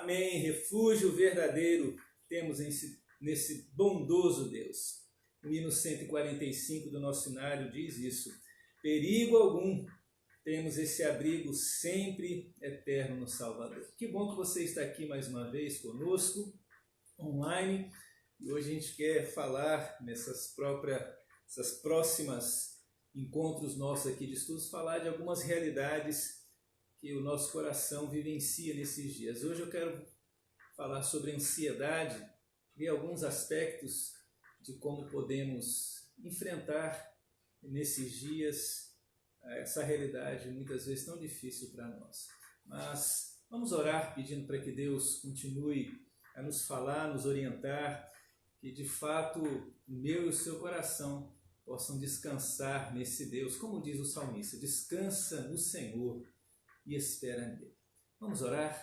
Amém. Refúgio verdadeiro temos nesse bondoso Deus. O hino 145 do nosso hinário diz isso. Perigo algum, temos esse abrigo sempre eterno no Salvador. Que bom que você está aqui mais uma vez conosco, online. E hoje a gente quer falar essas próximas encontros nossos aqui de estudos, falar de algumas realidades que o nosso coração vivencia nesses dias. Hoje eu quero falar sobre ansiedade e alguns aspectos de como podemos enfrentar nesses dias essa realidade muitas vezes tão difícil para nós. Mas vamos orar pedindo para que Deus continue a nos falar, nos orientar, que de fato o meu e o seu coração possam descansar nesse Deus. Como diz o salmista, descansa no Senhor e espera nele. Vamos orar?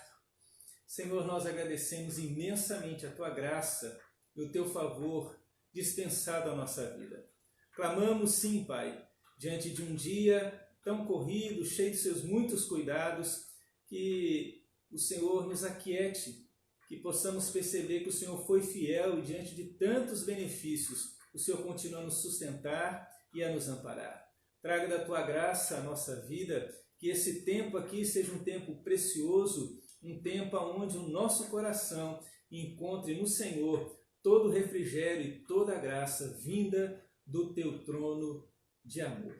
Senhor, nós agradecemos imensamente a Tua graça e o Teu favor dispensado à nossa vida. Clamamos sim, Pai, diante de um dia tão corrido, cheio de Seus muitos cuidados, que o Senhor nos aquiete, que possamos perceber que o Senhor foi fiel e diante de tantos benefícios, o Senhor continua a nos sustentar e a nos amparar. Traga da Tua graça a nossa vida, que esse tempo aqui seja um tempo precioso, um tempo onde o nosso coração encontre no Senhor todo o refrigério e toda a graça vinda do Teu trono de amor.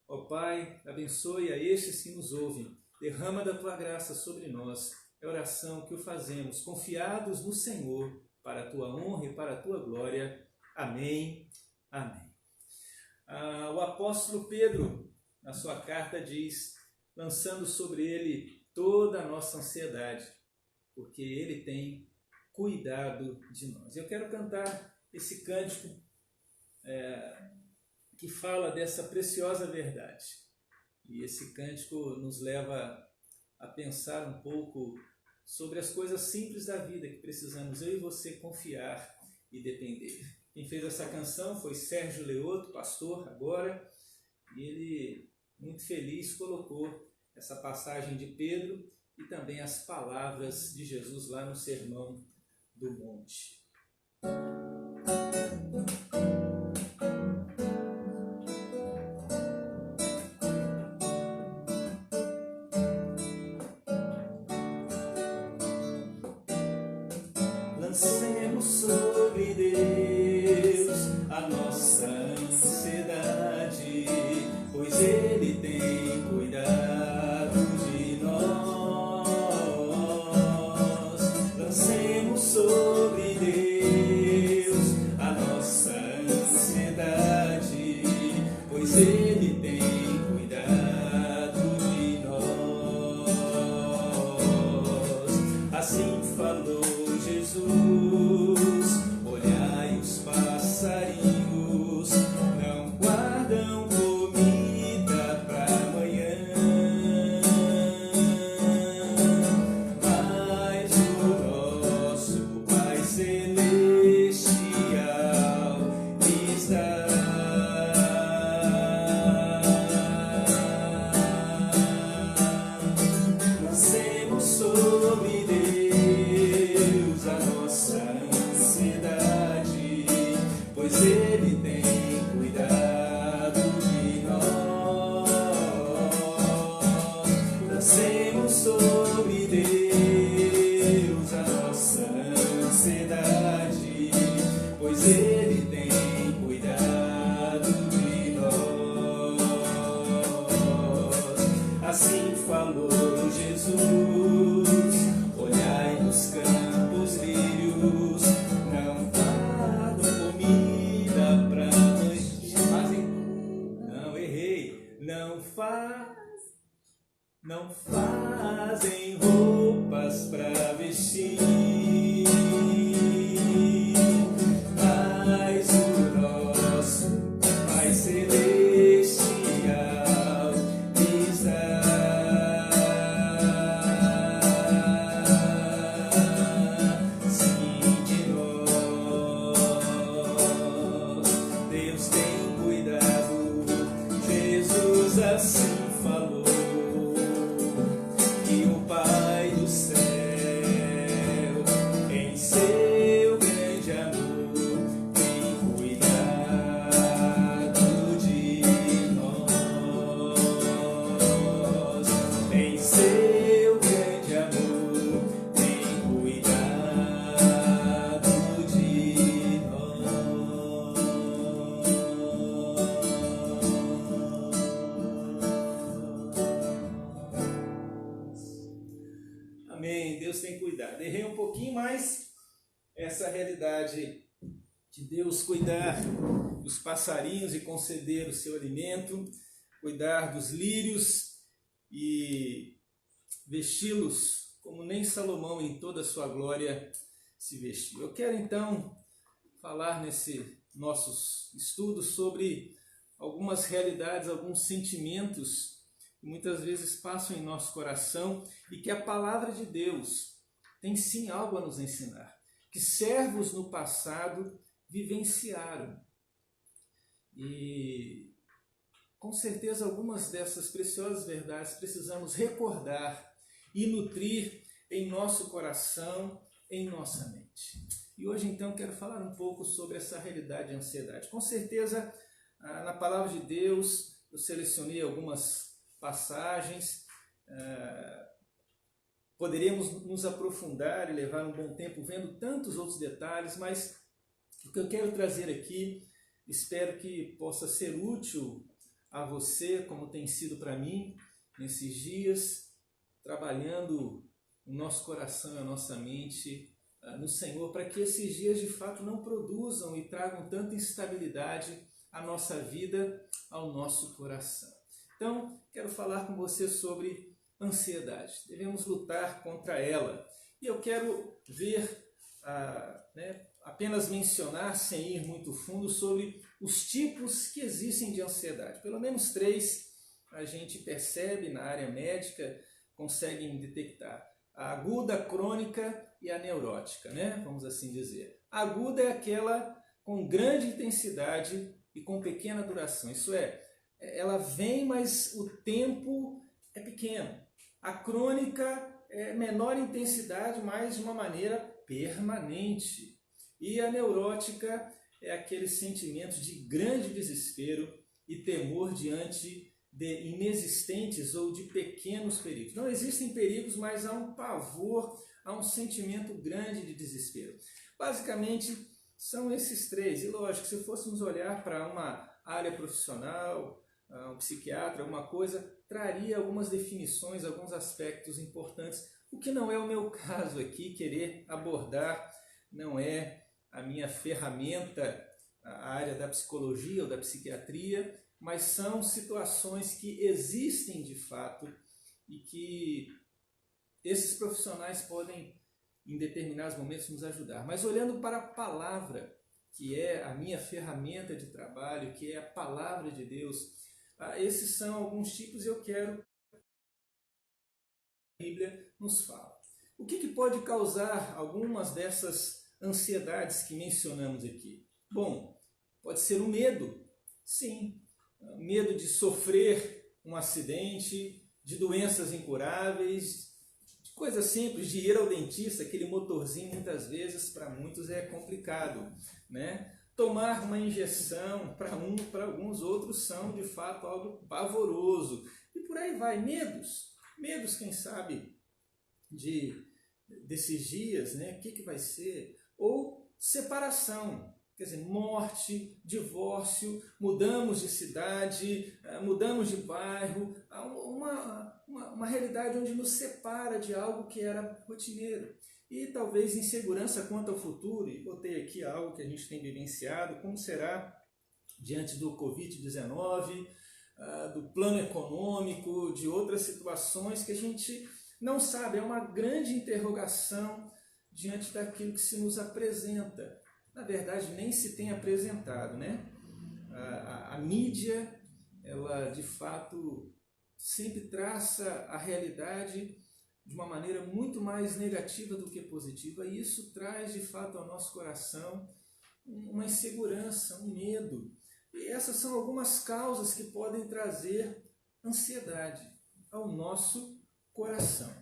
Ó Pai, abençoe a estes que nos ouvem, derrama da Tua graça sobre nós. É a oração que o fazemos, confiados no Senhor, para a Tua honra e para a Tua glória. Amém. Amém. O apóstolo Pedro, na sua carta, diz, lançando sobre ele toda a nossa ansiedade, porque ele tem cuidado de nós. Eu quero cantar esse cântico que fala dessa preciosa verdade. E esse cântico nos leva a pensar um pouco sobre as coisas simples da vida que precisamos eu e você confiar e depender. Quem fez essa canção foi Sérgio Leoto, pastor agora, e ele, muito feliz, colocou essa passagem de Pedro e também as palavras de Jesus lá no Sermão do Monte. Lancemos sobre Deus a nossa ansiedade, pois Ele tem cuidado de nós. Lancemos sobre Deus a nossa ansiedade, pois Ele tem cuidado de nós. Assim falou Jesus, olhai os passarinhos, não guardam comida para amanhã, mas o nosso Pai Celestial lhes dá. Lancemos sobre Deus a nossa ansiedade, pois Ele tem cuidado de nós. Lancemos sobre Deus a nossa ansiedade, pois Ele tem cuidado de nós. Assim falou Jesus, olhai nos campos lírios, não guardam comida pra noite. Não, errei. Não fazem roupas pra vestir, mas o nosso Pai Celestial lhes dá. Assim falou, que o Pai do céu Amém. Deus tem cuidado. Errei um pouquinho, mas essa realidade de Deus cuidar dos passarinhos e conceder o seu alimento, cuidar dos lírios e vesti-los como nem Salomão em toda a sua glória se vestiu. Eu quero então falar nesse nossos estudos sobre algumas realidades, alguns sentimentos que muitas vezes passam em nosso coração e que a palavra de Deus tem sim algo a nos ensinar, que servos no passado vivenciaram. E com certeza algumas dessas preciosas verdades precisamos recordar e nutrir em nosso coração, em nossa mente. E hoje então quero falar um pouco sobre essa realidade de ansiedade. Com certeza na palavra de Deus eu selecionei algumas passagens, poderíamos nos aprofundar e levar um bom tempo vendo tantos outros detalhes, mas o que eu quero trazer aqui, espero que possa ser útil a você, como tem sido para mim nesses dias, trabalhando o nosso coração e a nossa mente no Senhor, para que esses dias de fato não produzam e tragam tanta instabilidade à nossa vida, ao nosso coração. Então, quero falar com você sobre ansiedade. Devemos lutar contra ela. E eu quero ver, apenas mencionar, sem ir muito fundo, sobre os tipos que existem de ansiedade. Pelo menos 3 a gente percebe na área médica, conseguem detectar. A aguda, a crônica e a neurótica, vamos assim dizer. A aguda é aquela com grande intensidade e com pequena duração. Isso é, ela vem, mas o tempo é pequeno. A crônica é menor intensidade, mas de uma maneira permanente. E a neurótica é aquele sentimento de grande desespero e temor diante de inexistentes ou de pequenos perigos. Não existem perigos, mas há um pavor, há um sentimento grande de desespero. Basicamente, são esses 3. E lógico, se fôssemos olhar para uma área profissional, um psiquiatra, alguma coisa, traria algumas definições, alguns aspectos importantes, o que não é o meu caso aqui, querer abordar, não é a minha ferramenta, a área da psicologia ou da psiquiatria, mas são situações que existem de fato e que esses profissionais podem, em determinados momentos, nos ajudar. Mas olhando para a palavra, que é a minha ferramenta de trabalho, que é a palavra de Deus, esses são alguns tipos e eu quero que a Bíblia nos fala. O que pode causar algumas dessas ansiedades que mencionamos aqui? Bom, pode ser o medo, sim. Medo de sofrer um acidente, de doenças incuráveis, de coisas simples, de ir ao dentista, aquele motorzinho muitas vezes para muitos é complicado, Tomar uma injeção, para alguns outros são de fato algo pavoroso. E por aí vai, medos, quem sabe, desses dias, o que vai ser? Ou separação, quer dizer, morte, divórcio, mudamos de cidade, mudamos de bairro, uma realidade onde nos separa de algo que era rotineiro. E talvez insegurança quanto ao futuro, e botei aqui algo que a gente tem vivenciado, como será diante do Covid-19, do plano econômico, de outras situações que a gente não sabe, é uma grande interrogação diante daquilo que se nos apresenta. Na verdade, nem se tem apresentado, A mídia, ela de fato sempre traça a realidade de uma maneira muito mais negativa do que positiva, e isso traz de fato ao nosso coração uma insegurança, um medo. E essas são algumas causas que podem trazer ansiedade ao nosso coração.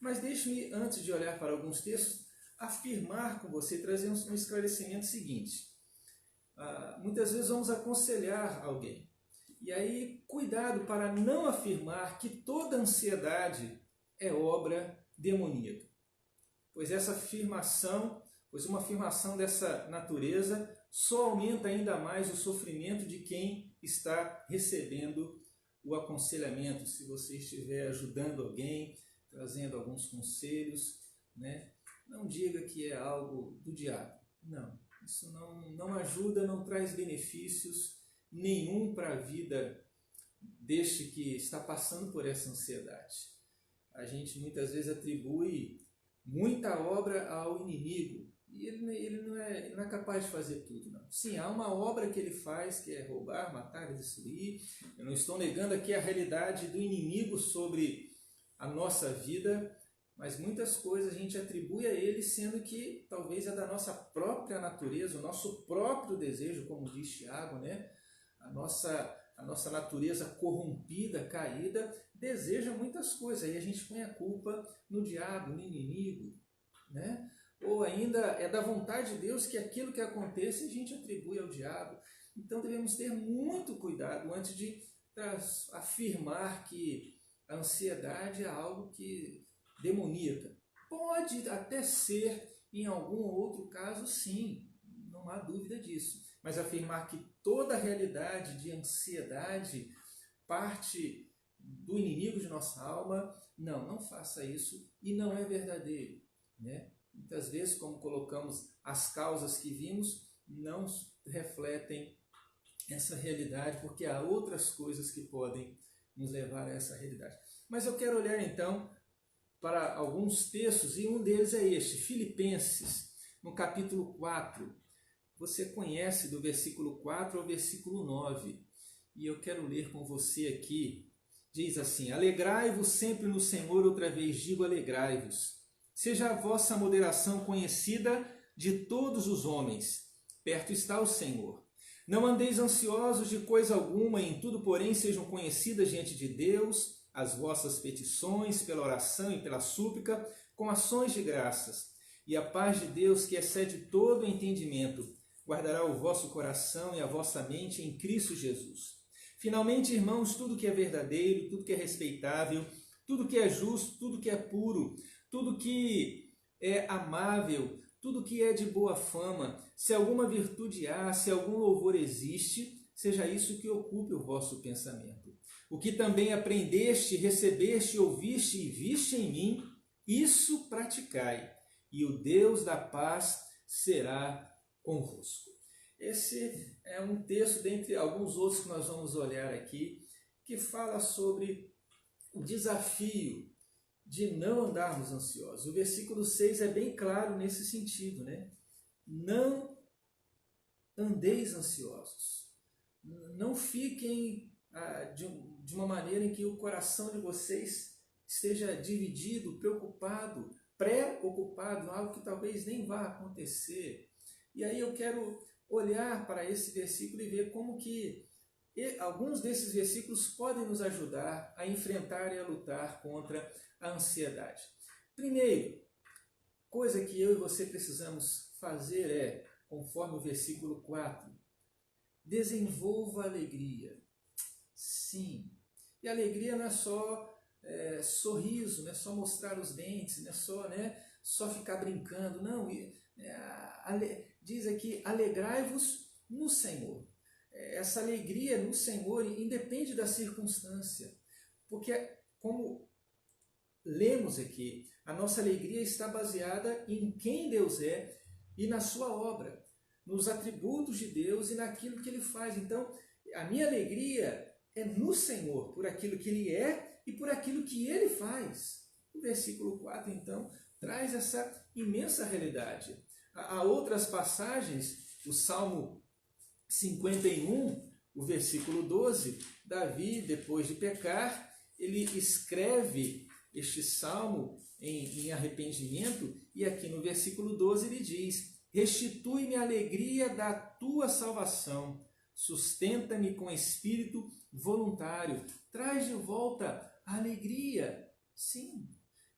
Mas deixe-me, antes de olhar para alguns textos, afirmar com você, trazer um esclarecimento seguinte. Muitas vezes vamos aconselhar alguém. E aí, cuidado para não afirmar que toda ansiedade é obra demoníaca. Pois uma afirmação dessa natureza só aumenta ainda mais o sofrimento de quem está recebendo o aconselhamento. Se você estiver ajudando alguém, trazendo alguns conselhos, né? Não diga que é algo do diabo. Não, isso não ajuda, não traz benefícios nenhum para a vida deste que está passando por essa ansiedade. A gente muitas vezes atribui muita obra ao inimigo e ele não é capaz de fazer tudo, não. Sim, há uma obra que ele faz, que é roubar, matar e destruir. Eu não estou negando aqui a realidade do inimigo sobre a nossa vida, mas muitas coisas a gente atribui a ele, sendo que talvez é da nossa própria natureza, o nosso próprio desejo, como diz Tiago, né? A nossa natureza corrompida, caída, deseja muitas coisas. Aí a gente põe a culpa no diabo, no inimigo, né? Ou ainda é da vontade de Deus que aquilo que aconteça a gente atribui ao diabo. Então devemos ter muito cuidado antes de afirmar que a ansiedade é algo que demoníaca. Pode até ser em algum outro caso, sim, não há dúvida disso. Mas afirmar que toda a realidade de ansiedade parte do inimigo de nossa alma, não faça isso e não é verdadeiro, né? Muitas vezes, como colocamos, as causas que vimos não refletem essa realidade, porque há outras coisas que podem nos levar a essa realidade. Mas eu quero olhar então para alguns textos, e um deles é este, Filipenses, no capítulo 4. Você conhece do versículo 4 ao versículo 9, e eu quero ler com você aqui. Diz assim: alegrai-vos sempre no Senhor, outra vez digo alegrai-vos. Seja a vossa moderação conhecida de todos os homens. Perto está o Senhor. Não andeis ansiosos de coisa alguma, em tudo, porém, sejam conhecidas diante de Deus as vossas petições, pela oração e pela súplica, com ações de graças. E a paz de Deus, que excede todo o entendimento, guardará o vosso coração e a vossa mente em Cristo Jesus. Finalmente, irmãos, tudo que é verdadeiro, tudo que é respeitável, tudo que é justo, tudo que é puro, tudo que é amável, tudo que é de boa fama, se alguma virtude há, se algum louvor existe, seja isso que ocupe o vosso pensamento. O que também aprendeste, recebeste, ouviste e viste em mim, isso praticai, e o Deus da paz será convosco. Esse é um texto, dentre alguns outros que nós vamos olhar aqui, que fala sobre o desafio de não andarmos ansiosos. O versículo 6 é bem claro nesse sentido, né? Não andeis ansiosos. Não fiquem de uma maneira em que o coração de vocês esteja dividido, preocupado, preocupado, algo que talvez nem vá acontecer. E aí eu quero olhar para esse versículo e ver como que alguns desses versículos podem nos ajudar a enfrentar e a lutar contra a ansiedade. Primeiro, coisa que eu e você precisamos fazer é, conforme o versículo 4, desenvolva alegria. Sim. E alegria não é só sorriso, não é só mostrar os dentes, não é só ficar brincando. Não, diz aqui, alegrai-vos no Senhor. Essa alegria no Senhor independe da circunstância. Porque, como lemos aqui, a nossa alegria está baseada em quem Deus é e na sua obra, nos atributos de Deus e naquilo que Ele faz. Então, a minha alegria é no Senhor, por aquilo que Ele é e por aquilo que Ele faz. O versículo 4, então, traz essa imensa realidade. Há outras passagens, o Salmo 51, o versículo 12, Davi, depois de pecar, ele escreve este salmo em arrependimento, e aqui no versículo 12 ele diz: restitui-me a alegria da tua salvação, sustenta-me com espírito voluntário, traz de volta a alegria. Sim,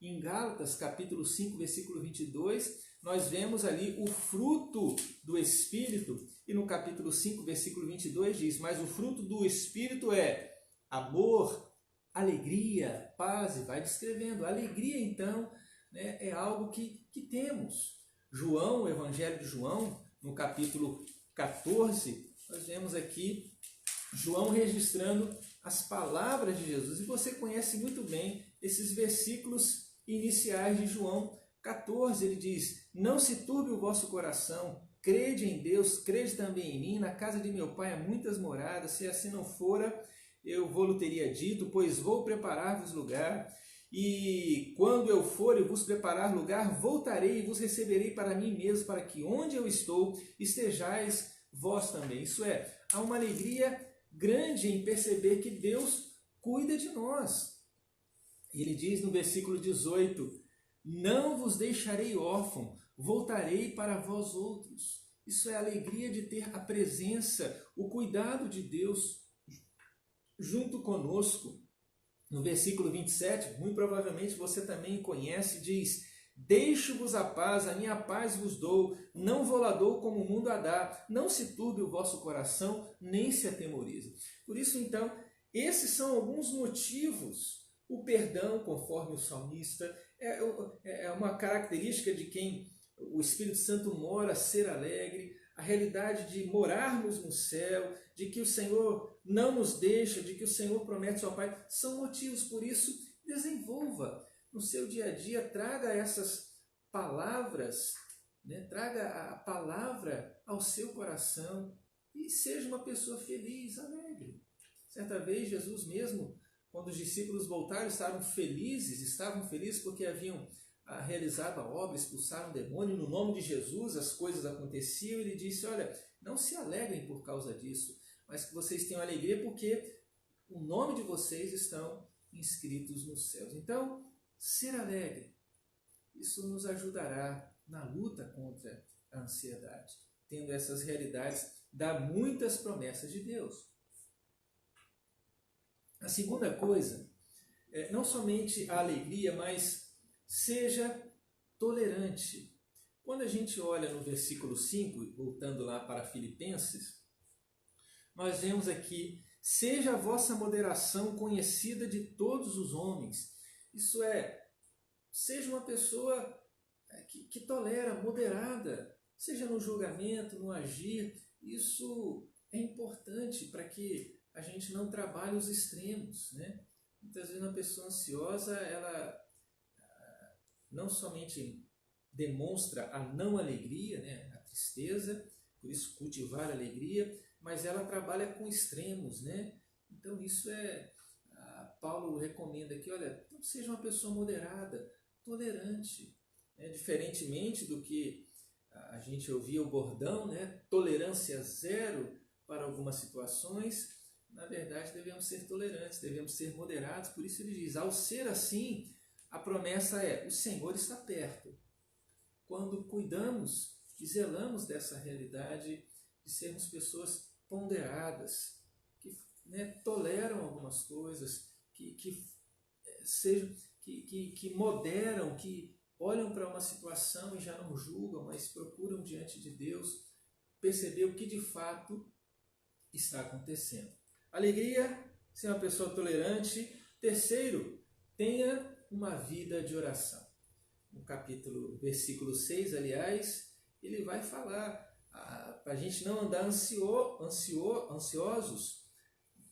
em Gálatas capítulo 5, versículo 22, nós vemos ali o fruto do Espírito, e no capítulo 5, versículo 22 diz: mas o fruto do Espírito é amor, alegria, paz, e vai descrevendo. A alegria, então, né, é algo que temos. João, o Evangelho de João, no capítulo 14, nós vemos aqui João registrando as palavras de Jesus. E você conhece muito bem esses versículos iniciais de João 14, ele diz: não se turbe o vosso coração, crede em Deus, crede também em mim, na casa de meu pai há muitas moradas, se assim não fora, eu vou-lhe teria dito, pois vou preparar-vos lugar, e quando eu for e vos preparar lugar, voltarei e vos receberei para mim mesmo, para que onde eu estou, estejais vós também. Isso é, há uma alegria grande em perceber que Deus cuida de nós. Ele diz no versículo 18, não vos deixarei órfão, voltarei para vós outros. Isso é a alegria de ter a presença, o cuidado de Deus junto conosco. No versículo 27, muito provavelmente você também conhece, diz: deixo-vos a paz, a minha paz vos dou, não vou lá dou como o mundo a dá, não se turbe o vosso coração, nem se atemorize. Por isso, então, esses são alguns motivos. O perdão, conforme o salmista, é uma característica de quem o Espírito Santo mora, ser alegre, a realidade de morarmos no céu, de que o Senhor não nos deixa, de que o Senhor promete ao Pai, são motivos. Por isso, desenvolva no seu dia a dia, traga essas palavras, né? Traga a palavra ao seu coração e seja uma pessoa feliz, alegre. Certa vez, Jesus mesmo, quando os discípulos voltaram, estavam felizes porque haviam realizado a obra, expulsaram o demônio, no nome de Jesus as coisas aconteciam. Ele disse: olha, não se alegrem por causa disso, mas que vocês tenham alegria porque o nome de vocês estão inscritos nos céus. Então, ser alegre, isso nos ajudará na luta contra a ansiedade. Tendo essas realidades, dá muitas promessas de Deus. A segunda coisa, não somente a alegria, mas seja tolerante. Quando a gente olha no versículo 5, voltando lá para Filipenses, nós vemos aqui: seja a vossa moderação conhecida de todos os homens. Isso é, seja uma pessoa que tolera, moderada, seja no julgamento, no agir. Isso é importante para que a gente não trabalhe os extremos, né? Muitas vezes uma pessoa ansiosa, ela não somente demonstra a não alegria, né, a tristeza, por isso cultivar a alegria, mas ela trabalha com extremos, né? Então isso Paulo recomenda aqui, olha, então seja uma pessoa moderada, tolerante, né? Diferentemente do que a gente ouvia o bordão, né? Tolerância zero para algumas situações. Na verdade, devemos ser tolerantes, devemos ser moderados. Por isso ele diz: ao ser assim, a promessa é: o Senhor está perto. Quando cuidamos e zelamos dessa realidade de sermos pessoas ponderadas, que, né, toleram algumas coisas, que moderam, que olham para uma situação e já não julgam, mas procuram diante de Deus perceber o que de fato está acontecendo. Alegria, ser uma pessoa tolerante. Terceiro, tenha uma vida de oração. No versículo 6, aliás, ele vai falar para a gente não andar ansiosos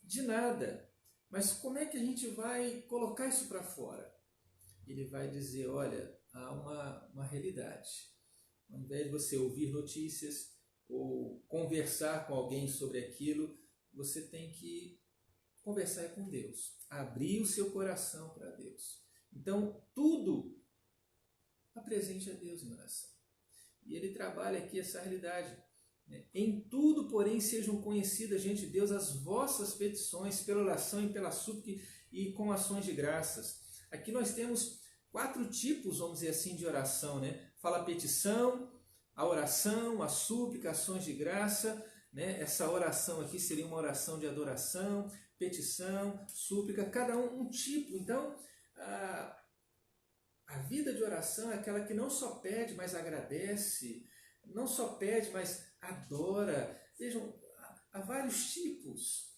de nada. Mas como é que a gente vai colocar isso para fora? Ele vai dizer: olha, há uma realidade. Ao invés de você ouvir notícias ou conversar com alguém sobre aquilo, você tem que conversar com Deus, abrir o seu coração para Deus. Então, tudo apresente a Deus em oração. E ele trabalha aqui essa realidade. Em tudo, porém, sejam conhecidas diante de Deus as vossas petições, pela oração e pela súplica e com ações de graças. Aqui nós temos 4 tipos, vamos dizer assim, de oração, né? Fala a petição, a oração, a súplica, ações de graça, né? Essa oração aqui seria uma oração de adoração, petição, súplica, cada um tipo. Então, a vida de oração é aquela que não só pede, mas agradece, não só pede, mas adora. Vejam, há vários tipos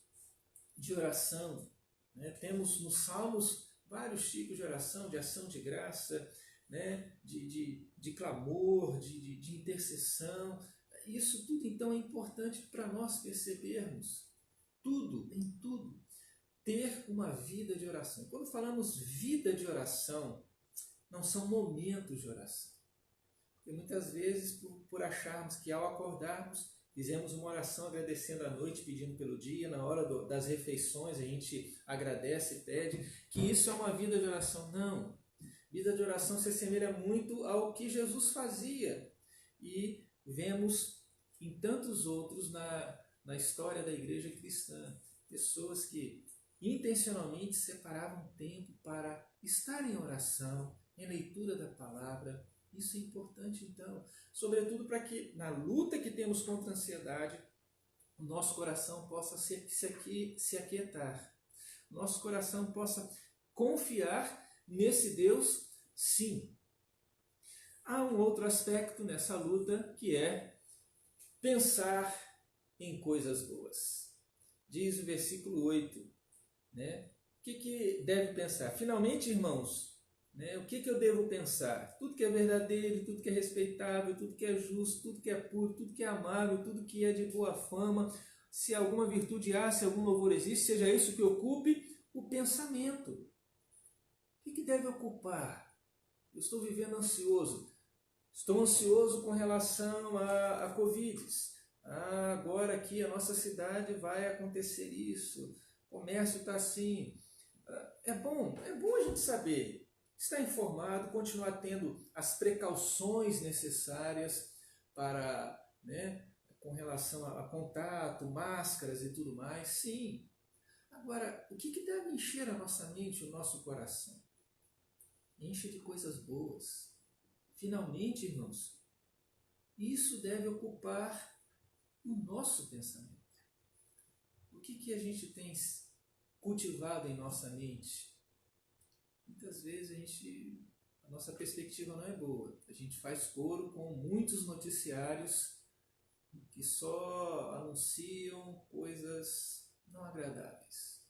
de oração, né? Temos nos Salmos vários tipos de oração, de ação de graça, né? de clamor, de intercessão. Isso tudo, então, é importante para nós percebermos. Tudo, em tudo, ter uma vida de oração. Quando falamos vida de oração, não são momentos de oração. Porque muitas vezes, por acharmos que ao acordarmos, fizemos uma oração agradecendo à noite, pedindo pelo dia, na hora das refeições a gente agradece e pede, que isso é uma vida de oração. Não. Vida de oração se assemelha muito ao que Jesus fazia. E vemos em tantos outros na história da igreja cristã, pessoas que intencionalmente separavam tempo para estar em oração, em leitura da palavra. Isso é importante, então, sobretudo para que, na luta que temos contra a ansiedade, o nosso coração possa se aquietar. Nosso coração possa confiar nesse Deus, sim. Há um outro aspecto nessa luta, que é pensar em coisas boas. Diz o versículo 8, né? O que deve pensar? Finalmente, irmãos, né? O que eu devo pensar? Tudo que é verdadeiro, tudo que é respeitável, tudo que é justo, tudo que é puro, tudo que é amável, tudo que é de boa fama, se alguma virtude há, se algum louvor existe, seja isso que ocupe o pensamento. O que deve ocupar? Eu estou vivendo ansioso. Estou ansioso com relação a Covid. Agora aqui a nossa cidade vai acontecer isso. O comércio está assim. É bom a gente saber, estar informado, continuar tendo as precauções necessárias para, né, com relação a contato, máscaras e tudo mais, sim. Agora, o que deve encher a nossa mente, o nosso coração? Enche de coisas boas. Finalmente, irmãos, isso deve ocupar o nosso pensamento. O que a gente tem cultivado em nossa mente? Muitas vezes a nossa perspectiva não é boa. A gente faz coro com muitos noticiários que só anunciam coisas não agradáveis.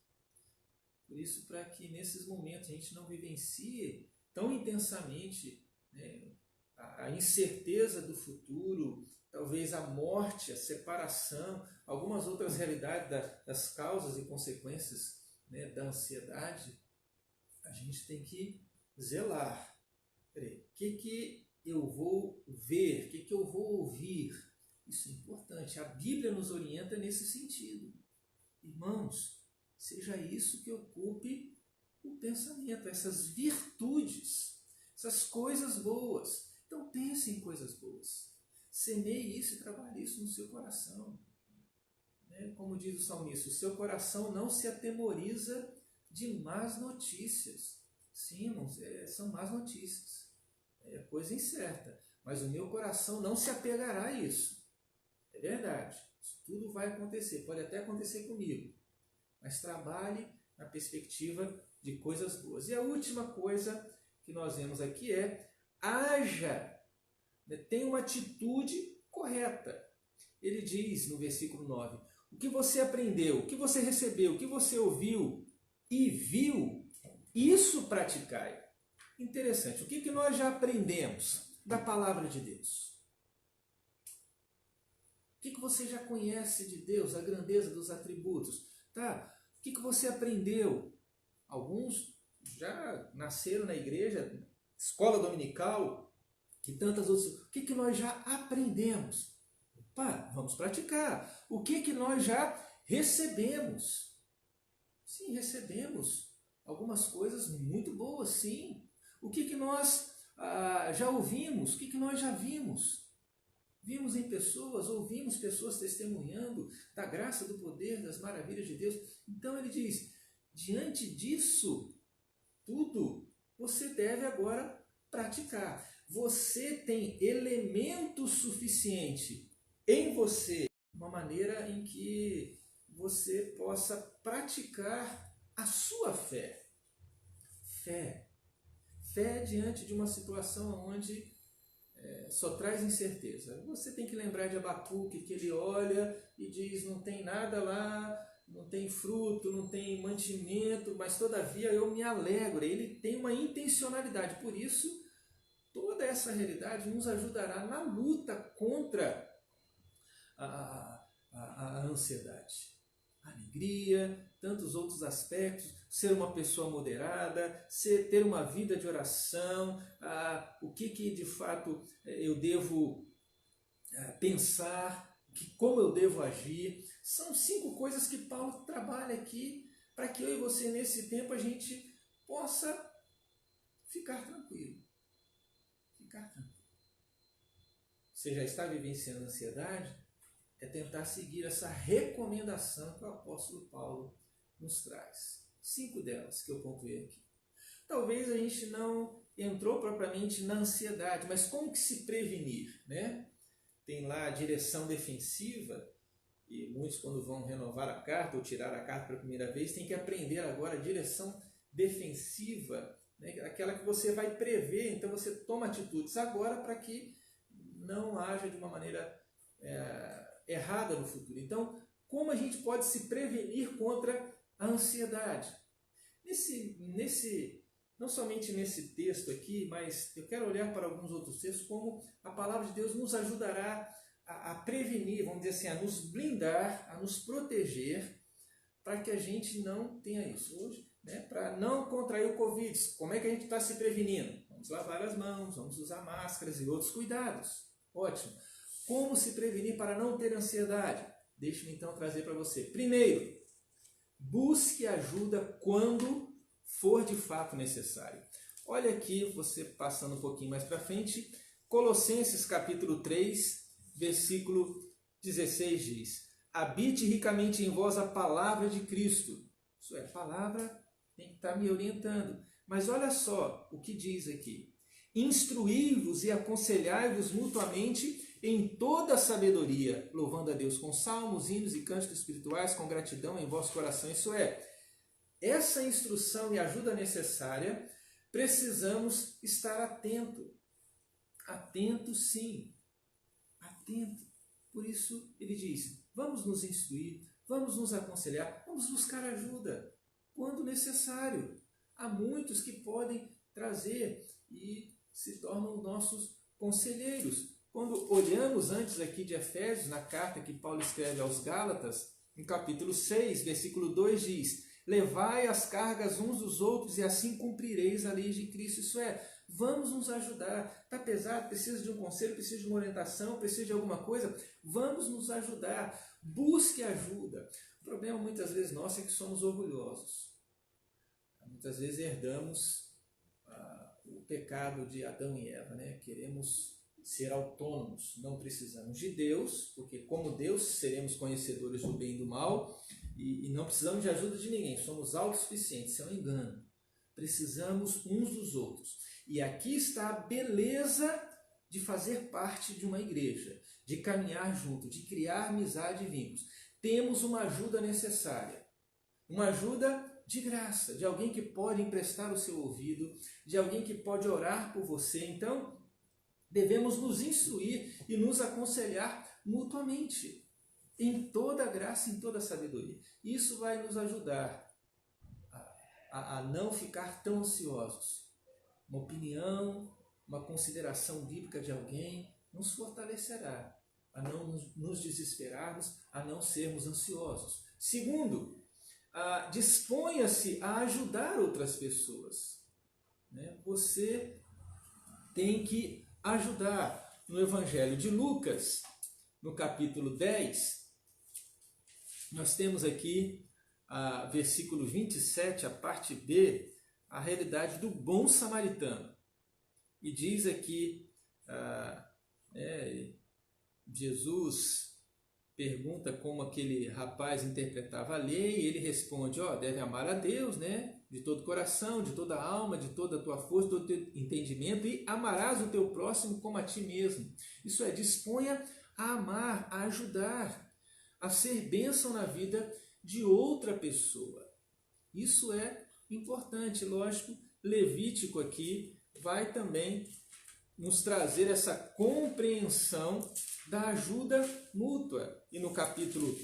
Por isso, para que nesses momentos a gente não vivencie tão intensamente, né, a incerteza do futuro, talvez a morte, a separação, algumas outras realidades das causas e consequências, né, da ansiedade, a gente tem que zelar. Peraí, o que eu vou ver? O que eu vou ouvir? Isso é importante. A Bíblia nos orienta nesse sentido. Irmãos, seja isso que ocupe o pensamento, essas virtudes, essas coisas boas. Então pense em coisas boas. Semeie isso e trabalhe isso no seu coração. Como diz o salmista, o seu coração não se atemoriza de más notícias. Sim, irmãos, são más notícias. É coisa incerta. Mas o meu coração não se apegará a isso. É verdade. Isso tudo vai acontecer. Pode até acontecer comigo. Mas trabalhe na perspectiva de coisas boas. E a última coisa que nós vemos aqui é: haja, tenha uma atitude correta. Ele diz no versículo 9, o que você aprendeu, o que você recebeu, o que você ouviu e viu, isso praticai. Interessante, o que nós já aprendemos da palavra de Deus? O que você já conhece de Deus, a grandeza dos atributos? Tá? O que você aprendeu? Alguns já nasceram na igreja, escola dominical, e tantas outras. O que nós já aprendemos? Vamos praticar. O que nós já recebemos? Sim, recebemos algumas coisas muito boas, sim. O que nós já ouvimos? O que nós já vimos? Vimos em pessoas, ouvimos pessoas testemunhando da graça, do poder, das maravilhas de Deus. Então ele diz, diante disso tudo, você deve agora praticar. Você tem elemento suficiente em você, uma maneira em que você possa praticar a sua fé. Fé diante de uma situação onde só traz incerteza. Você tem que lembrar de Abacuque, que ele olha e diz, não tem nada lá, não tem fruto, não tem mantimento, mas todavia eu me alegro. Ele tem uma intencionalidade, por isso toda essa realidade nos ajudará na luta contra a ansiedade. alegria, tantos outros aspectos, ser uma pessoa moderada, ter uma vida de oração, o que de fato eu devo pensar, como eu devo agir. São 5 coisas que Paulo trabalha aqui para que eu e você nesse tempo a gente possa ficar tranquilo. Ficar tranquilo. Você já está vivenciando ansiedade? É tentar seguir essa recomendação que o apóstolo Paulo nos traz. 5 delas que eu pontuei aqui. Talvez a gente não entrou propriamente na ansiedade, mas como que se prevenir, né? Tem lá a direção defensiva, e muitos quando vão renovar a carta ou tirar a carta pela primeira vez, tem que aprender agora a direção defensiva, né? Aquela que você vai prever, então você toma atitudes agora para que não haja de uma maneira errada no futuro. Então, como a gente pode se prevenir contra a ansiedade? Não somente nesse texto aqui, mas eu quero olhar para alguns outros textos, como a palavra de Deus nos ajudará a prevenir, vamos dizer assim, a nos blindar, a nos proteger, para que a gente não tenha isso. Hoje, né, para não contrair o Covid, como é que a gente está se prevenindo? Vamos lavar as mãos, vamos usar máscaras e outros cuidados. Ótimo. Como se prevenir para não ter ansiedade? Deixe-me então trazer para você. Primeiro, busque ajuda quando for de fato necessário. Olha aqui, você passando um pouquinho mais para frente, Colossenses capítulo 3, versículo 16 diz: habite ricamente em vós a palavra de Cristo. Isso é, a palavra tem que estar me orientando. Mas olha só o que diz aqui: instruí-vos e aconselhai-vos mutuamente em toda a sabedoria, louvando a Deus com salmos, hinos e cânticos espirituais, com gratidão em vosso coração. Isso é, essa instrução e ajuda necessária, precisamos estar atento. Atento, sim. Atento. Por isso ele diz, vamos nos instruir, vamos nos aconselhar, vamos buscar ajuda quando necessário. Há muitos que podem trazer e se tornam nossos conselheiros. Quando olhamos antes aqui de Efésios, na carta que Paulo escreve aos Gálatas, no capítulo 6, versículo 2 diz: levai as cargas uns dos outros e assim cumprireis a lei de Cristo. Isso é, vamos nos ajudar. Está pesado, precisa de um conselho, precisa de uma orientação, precisa de alguma coisa? Vamos nos ajudar. Busque ajuda. O problema muitas vezes nosso é que somos orgulhosos. Muitas vezes herdamos o pecado de Adão e Eva, né? Queremos ser autônomos, não precisamos de Deus, porque como Deus seremos conhecedores do bem e do mal, e não precisamos de ajuda de ninguém, somos autossuficientes. Isso é um engano. Precisamos uns dos outros. E aqui está a beleza de fazer parte de uma igreja, de caminhar junto, de criar amizade e vínculos. Temos uma ajuda necessária, uma ajuda de graça, de alguém que pode emprestar o seu ouvido, de alguém que pode orar por você. Então, devemos nos instruir e nos aconselhar mutuamente, em toda graça, em toda sabedoria. Isso vai nos ajudar a não ficar tão ansiosos. Uma opinião, uma consideração bíblica de alguém nos fortalecerá a não nos desesperarmos, a não sermos ansiosos. Segundo, disponha-se a ajudar outras pessoas. Né? Você tem que ajudar. No Evangelho de Lucas, no capítulo 10, nós temos aqui, versículo 27, a parte B, a realidade do bom samaritano. E diz aqui, Jesus pergunta como aquele rapaz interpretava a lei, e ele responde, deve amar a Deus, né? De todo o coração, de toda a alma, de toda a tua força, de todo o teu entendimento, e amarás o teu próximo como a ti mesmo. Isso é, disponha a amar, a ajudar, a ser bênção na vida de outra pessoa. Isso é importante, lógico. Levítico aqui vai também nos trazer essa compreensão da ajuda mútua. E no capítulo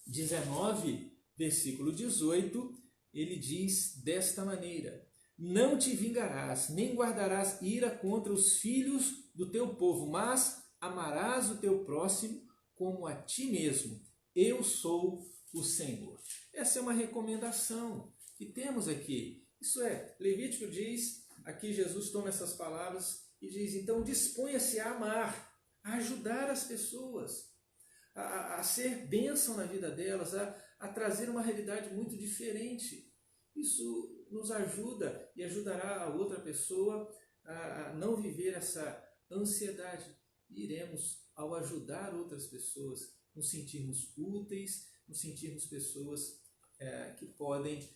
19, versículo 18, ele diz desta maneira: não te vingarás, nem guardarás ira contra os filhos do teu povo, mas amarás o teu próximo como a ti mesmo. Eu sou o Senhor. Essa é uma recomendação que temos aqui. Isso é, Levítico diz, aqui Jesus toma essas palavras e diz, então disponha-se a amar, a ajudar as pessoas, a ser bênção na vida delas, a trazer uma realidade muito diferente. Isso nos ajuda e ajudará a outra pessoa a não viver essa ansiedade. E iremos, ao ajudar outras pessoas, nos sentirmos úteis, nos sentirmos pessoas que podem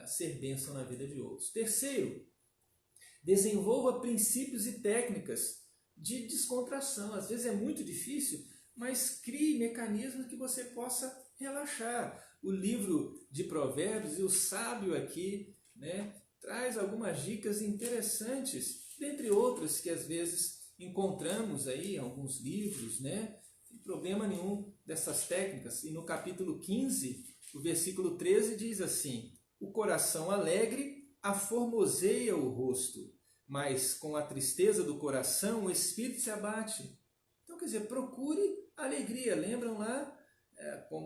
ser bênção na vida de outros. Terceiro, desenvolva princípios e técnicas de descontração. Às vezes é muito difícil, mas crie mecanismos que você possa relaxar. O livro de Provérbios, e o sábio aqui, traz algumas dicas interessantes, dentre outras que às vezes encontramos aí em alguns livros, Não tem problema nenhum dessas técnicas. E no capítulo 15, o versículo 13 diz assim, o coração alegre aformoseia o rosto, mas com a tristeza do coração o espírito se abate. Então, quer dizer, procure alegria. Lembram lá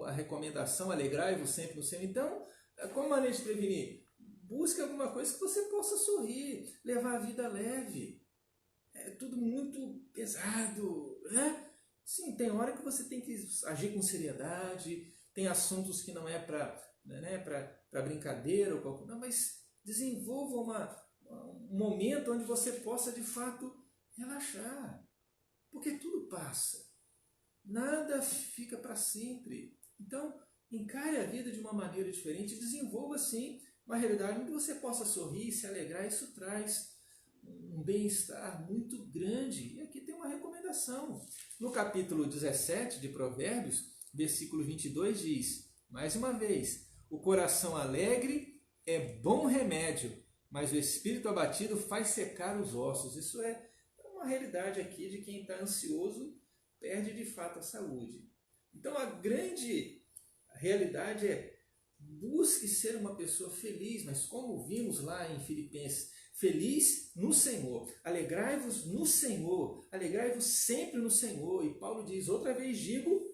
a recomendação, alegrai-vos sempre no Senhor? Então, como maneira de prevenir? Busque alguma coisa que você possa sorrir, levar a vida leve. É tudo muito pesado, Sim, tem hora que você tem que agir com seriedade, tem assuntos que não é para brincadeira, ou qualquer, não, mas desenvolva um momento onde você possa de fato relaxar, porque tudo passa, nada fica para sempre. Então, encare a vida de uma maneira diferente, desenvolva sim uma realidade onde você possa sorrir, se alegrar. Isso traz um bem-estar muito grande. E aqui tem uma recomendação. No capítulo 17 de Provérbios, versículo 22 diz, mais uma vez, o coração alegre é bom remédio, mas o espírito abatido faz secar os ossos. Isso é uma realidade aqui de quem está ansioso, perde de fato a saúde. Então a grande realidade é, busque ser uma pessoa feliz, mas como vimos lá em Filipenses, feliz no Senhor, alegrai-vos no Senhor, alegrai-vos sempre no Senhor. E Paulo diz, outra vez digo,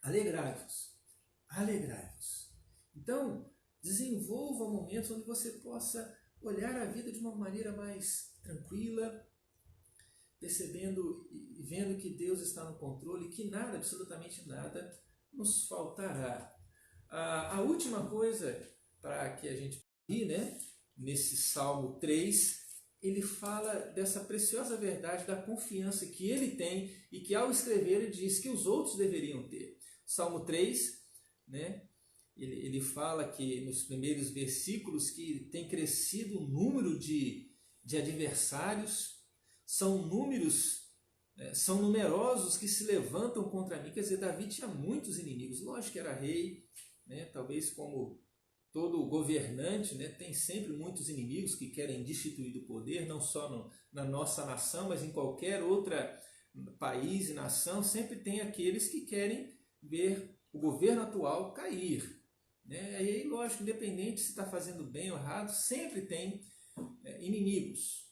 alegrai-vos, alegrai-vos. Então, desenvolva momentos onde você possa olhar a vida de uma maneira mais tranquila, percebendo e vendo que Deus está no controle, que nada, absolutamente nada, nos faltará. A última coisa para que a gente ri, nesse Salmo 3, ele fala dessa preciosa verdade da confiança que ele tem e que ao escrever ele diz que os outros deveriam ter. Salmo 3, ele fala que nos primeiros versículos que tem crescido o número de adversários, são numerosos que se levantam contra mim. Quer dizer, Davi tinha muitos inimigos, lógico que era rei, talvez como todo governante, tem sempre muitos inimigos que querem destituir do poder, não só na nossa nação, mas em qualquer outro país e nação, sempre tem aqueles que querem ver o governo atual cair. E aí, lógico, independente se está fazendo bem ou errado, sempre tem inimigos.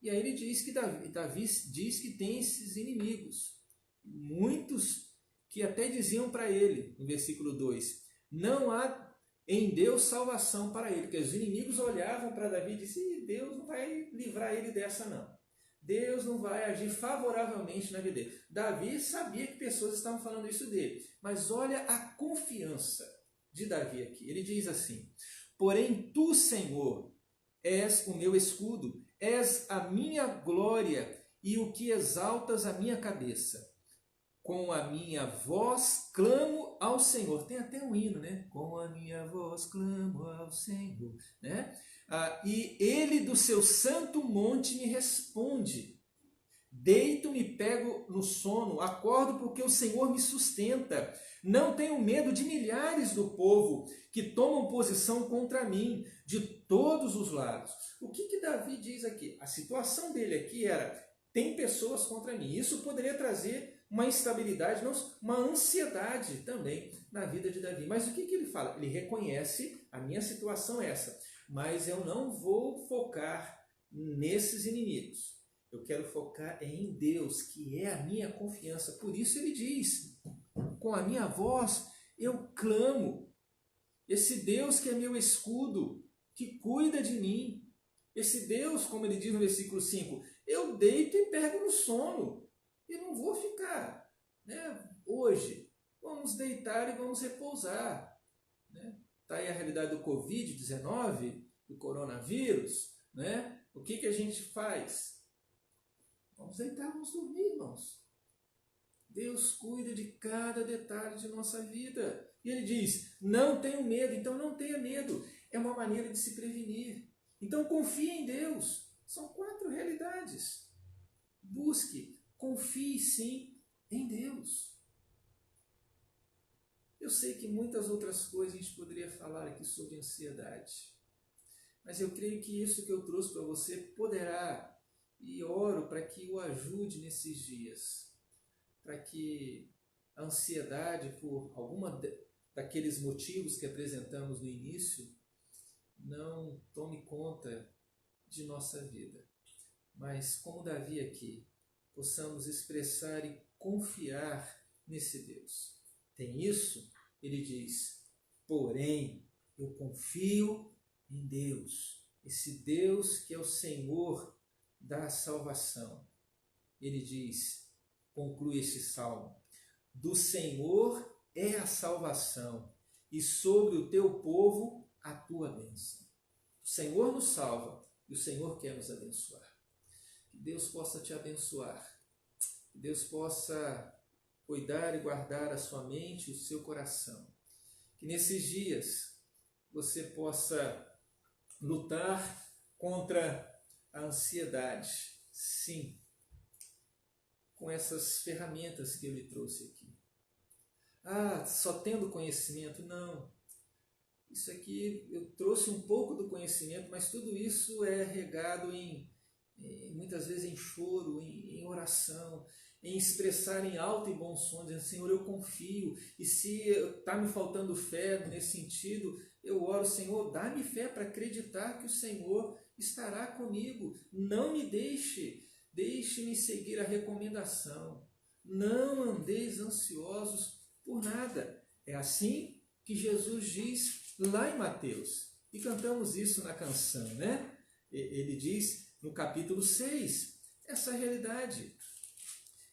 E aí ele diz que Davi diz que tem esses inimigos, muitos que até diziam para ele, no versículo 2, não há em Deus salvação para ele, porque os inimigos olhavam para Davi e diziam, Deus não vai livrar ele dessa não, Deus não vai agir favoravelmente na vida dele. Davi sabia que pessoas estavam falando isso dele, mas olha a confiança de Davi aqui, ele diz assim, porém tu, Senhor, és o meu escudo, és a minha glória e o que exaltas a minha cabeça. Com a minha voz clamo ao Senhor. Tem até um hino, Com a minha voz clamo ao Senhor. E ele do seu santo monte me responde. Deito-me, pego no sono, acordo porque o Senhor me sustenta. Não tenho medo de milhares do povo que tomam posição contra mim de todos os lados. O que Davi diz aqui? A situação dele aqui era, tem pessoas contra mim. Isso poderia trazer uma instabilidade, uma ansiedade também na vida de Davi. Mas o que ele fala? Ele reconhece, a minha situação é essa, mas eu não vou focar nesses inimigos. Eu quero focar em Deus, que é a minha confiança. Por isso ele diz, com a minha voz eu clamo esse Deus que é meu escudo, que cuida de mim. Esse Deus, como ele diz no versículo 5, eu deito e pego no sono e não vou ficar, hoje. Vamos deitar e vamos repousar. Está aí a realidade do Covid-19, do coronavírus. O que a gente faz? Vamos deitar, vamos dormir, irmãos. Deus cuida de cada detalhe de nossa vida. E ele diz, não tenho medo. Então não tenha medo. É uma maneira de se prevenir. Então confie em Deus. São 4 realidades. Busque, confie sim em Deus. Eu sei que muitas outras coisas a gente poderia falar aqui sobre ansiedade. Mas eu creio que isso que eu trouxe para você poderá, e oro para que o ajude nesses dias, para que a ansiedade por alguma daqueles motivos que apresentamos no início não tome conta de nossa vida. Mas como Davi aqui, possamos expressar e confiar nesse Deus. Tem isso? Ele diz, porém, eu confio em Deus, esse Deus que é o Senhor da salvação. Ele diz, conclui esse salmo, do Senhor é a salvação e sobre o teu povo a tua bênção. O Senhor nos salva e o Senhor quer nos abençoar. Que Deus possa te abençoar, que Deus possa cuidar e guardar a sua mente e o seu coração. Que nesses dias você possa lutar contra a ansiedade, sim, com essas ferramentas que eu lhe trouxe aqui. Só tendo conhecimento? Não. Isso aqui eu trouxe um pouco do conhecimento, mas tudo isso é regado muitas vezes em choro, em oração, em expressar em alto e bom som, dizendo, Senhor, eu confio, e se está me faltando fé nesse sentido, eu oro, Senhor, dá-me fé para acreditar que o Senhor estará comigo, não me deixe-me seguir a recomendação, não andeis ansiosos por nada. É assim que Jesus diz lá em Mateus, e cantamos isso na canção, Ele diz no capítulo 6, essa realidade.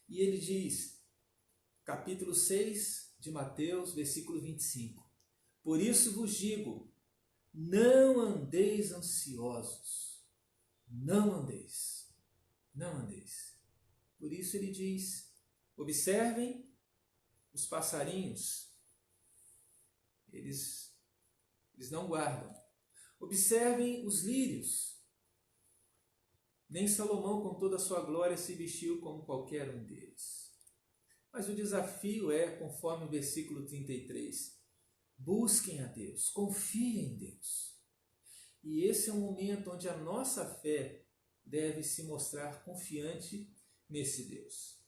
E ele diz, capítulo 6 de Mateus, versículo 25. Por isso vos digo, não andeis ansiosos. Não andeis. Não andeis. Por isso ele diz, observem os passarinhos. Eles não guardam. Observem os lírios. Nem Salomão, com toda a sua glória, se vestiu como qualquer um deles. Mas o desafio é, conforme o versículo 33, busquem a Deus, confiem em Deus. E esse é um momento onde a nossa fé deve se mostrar confiante nesse Deus.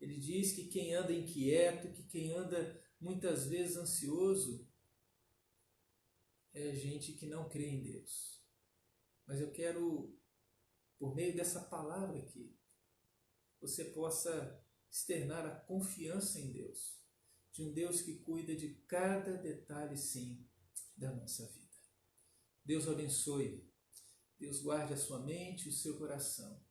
Ele diz que quem anda inquieto, que quem anda muitas vezes ansioso, é gente que não crê em Deus. Mas eu quero, por meio dessa palavra aqui, você possa externar a confiança em Deus, de um Deus que cuida de cada detalhe, sim, da nossa vida. Deus abençoe, Deus guarde a sua mente e o seu coração.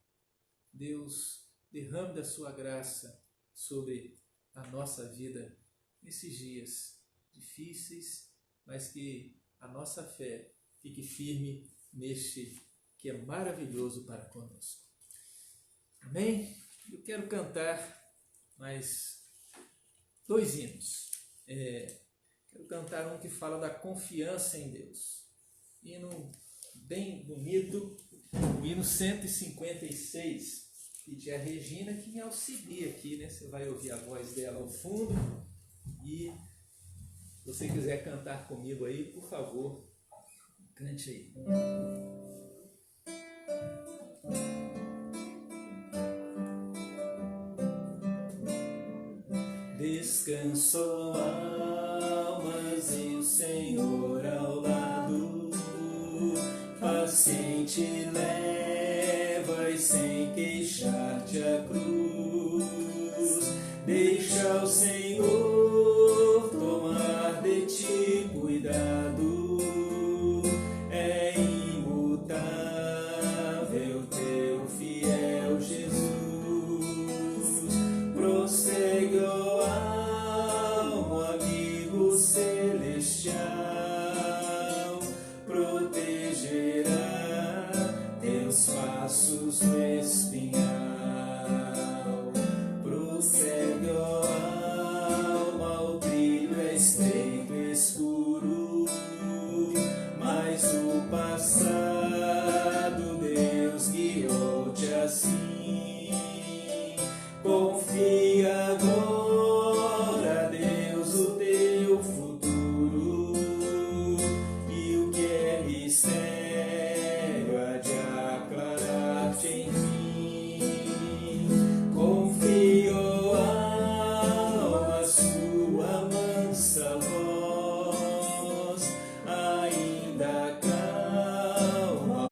Deus derrame da sua graça sobre a nossa vida nesses dias difíceis, mas que a nossa fé fique firme neste que é maravilhoso para conosco. Amém? Eu quero cantar mais 2 hinos. Quero cantar um que fala da confiança em Deus. Hino bem bonito, o hino 156, pedir a Regina que me auxilie aqui, Você vai ouvir a voz dela ao fundo. E se você quiser cantar comigo aí, por favor, cante aí. Descansou almas e o Senhor ao lado, paciente levas sem queixar-te a cruz. Deixa o Senhor tomar de ti cuidado, passos no espinhal, prossegue, ó alma, o trilho é estreito e escuro, mas o passado Deus guiou-te assim. Confia agora, Deus, o teu futuro, e o que é mistério há de aclarar-te enfim. Confia, ó alma, sua mansa voz, ainda calma.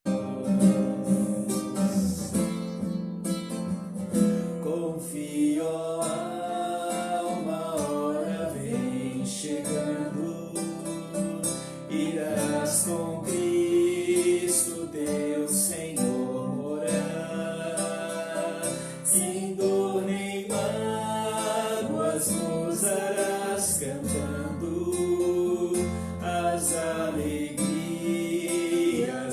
Confia, ó alma, a hora vem chegando, irás com Cristo teu Senhor morar, sem dor nem mágoas gozarás cantando as alegrias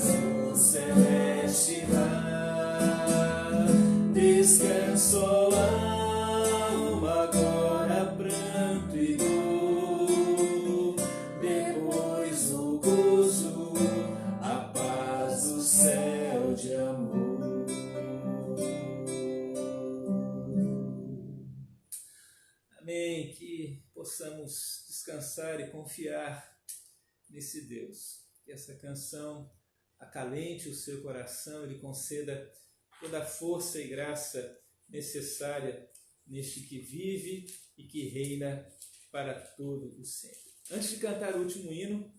do celeste lar. Descanso, ó alma, agora pranto e dor, depois o gozo, a paz do céu de amor. Amém. Que possamos descansar e confiar nesse Deus. Que essa canção acalente o seu coração, Ele conceda toda a força e graça necessária neste que vive e que reina para todo o sempre. Antes de cantar o último hino,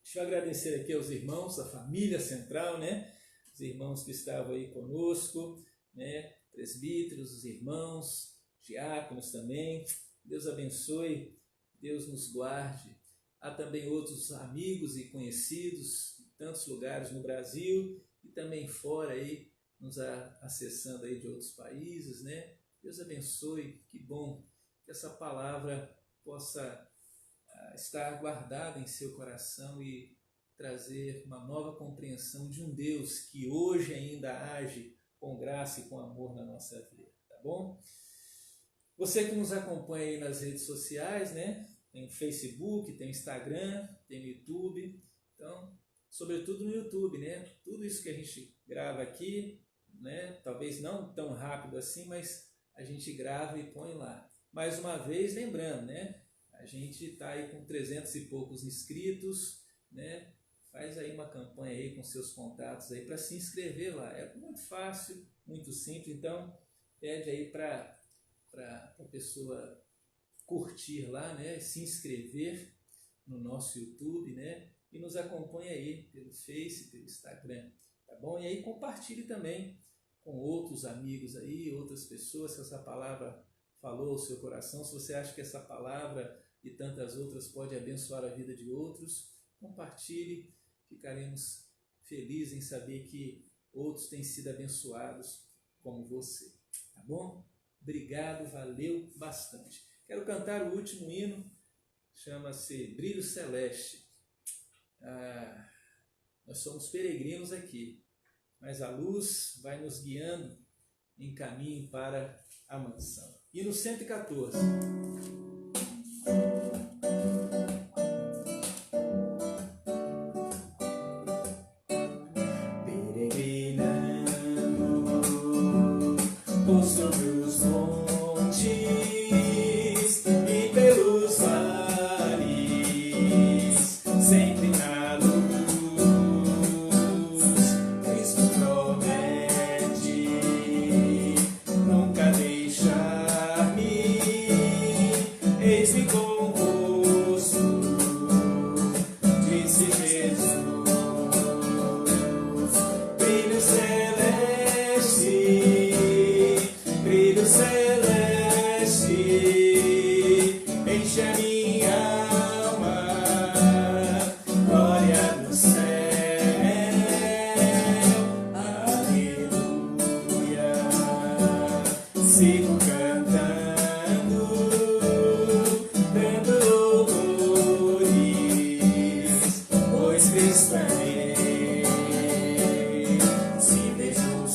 deixa eu agradecer aqui aos irmãos, a família central, né? Os irmãos que estavam aí conosco, né? Presbíteros, os irmãos, diáconos também. Deus abençoe, Deus nos guarde. Há também outros amigos e conhecidos em tantos lugares no Brasil e também fora aí, nos acessando aí de outros países, né? Deus abençoe, que bom que essa palavra possa estar guardada em seu coração e trazer uma nova compreensão de um Deus que hoje ainda age com graça e com amor na nossa vida, tá bom? Você que nos acompanha aí nas redes sociais, né? Tem o Facebook, tem o Instagram, tem o YouTube, então, sobretudo no YouTube, né? Tudo isso que a gente grava aqui, né? Talvez não tão rápido assim, mas a gente grava e põe lá. Mais uma vez, lembrando, né? A gente está aí com 300 e poucos inscritos, né? Faz aí uma campanha aí com seus contatos aí para se inscrever lá. É muito fácil, muito simples, então pede aí para a pessoa curtir lá, né? Se inscrever no nosso YouTube, né? E nos acompanha aí pelo Face, pelo Instagram, tá bom? E aí compartilhe também com outros amigos aí, outras pessoas, se essa palavra falou ao seu coração, se você acha que essa palavra e tantas outras pode abençoar a vida de outros, compartilhe, ficaremos felizes em saber que outros têm sido abençoados como você, tá bom? Obrigado, valeu bastante. Quero cantar o último hino, chama-se Brilho Celeste. Nós somos peregrinos aqui, mas a luz vai nos guiando em caminho para a mansão. Hino 114. Peregrinando por sobre os montes e pelos vales, sempre na luz, Cristo promete nunca deixar-me. Eis-me convosco, disse Jesus. Brilho celeste, brilho celeste, enche a minha alma, glória do céu, aleluia. Sigo cantando, dando louvores, pois Cristo é rei. Se vejo o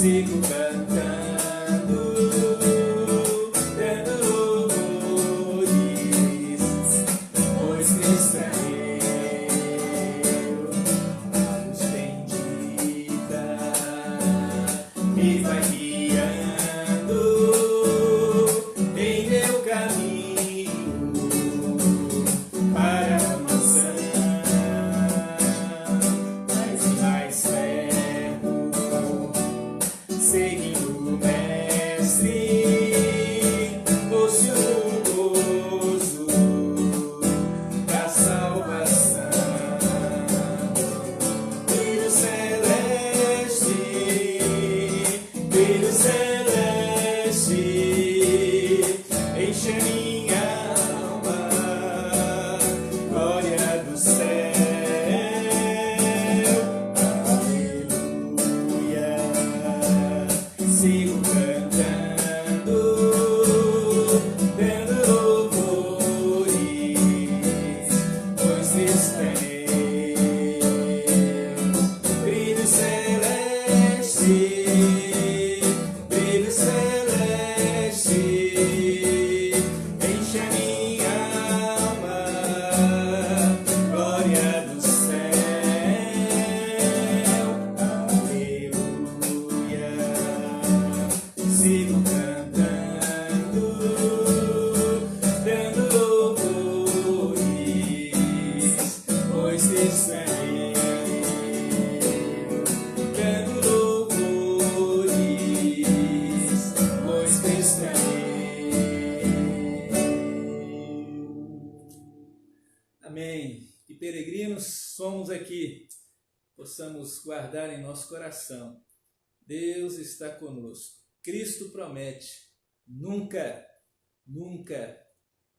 sigo cantando, dando louvores, pois Cristo é meu, a luz bendita me vai guiando em meu caminho para a mansão, mais e mais perto, seguindo o Mestre, ouço o gozo da salvação. Brilho celeste, brilho celeste, enche minha alma, glória do céu, aleluia. Sigo cantando, dando louvores, pois Cristo é meu. Brilho celeste, brilho celeste, enche a minha alma, glória do céu, aleluia. Sigo cantando, dando louvores, pois Cristo é meu. Dando louvores, pois Cristo é meu. Amém. Que peregrinos somos aqui, possamos guardar em nosso coração. Deus está conosco. Cristo promete nunca, nunca,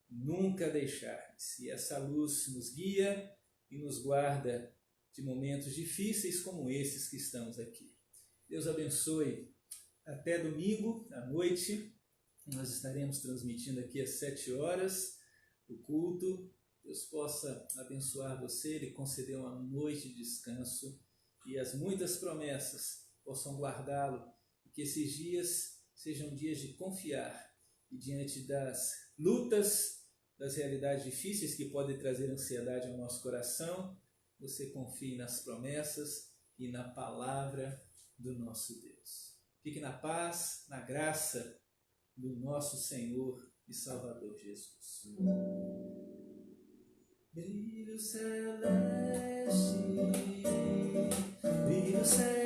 nunca deixar-nos. E essa luz nos guia e nos guarda de momentos difíceis como esses que estamos aqui. Deus abençoe. Até domingo à noite. Nós estaremos transmitindo aqui às 7 horas o culto. Deus possa abençoar você, lhe conceder uma noite de descanso e as muitas promessas possam guardá-lo. Que esses dias sejam dias de confiar e diante das lutas, das realidades difíceis que podem trazer ansiedade ao nosso coração, você confie nas promessas e na palavra do nosso Deus. Fique na paz, na graça do nosso Senhor e Salvador Jesus. Brilho celeste, brilho celeste.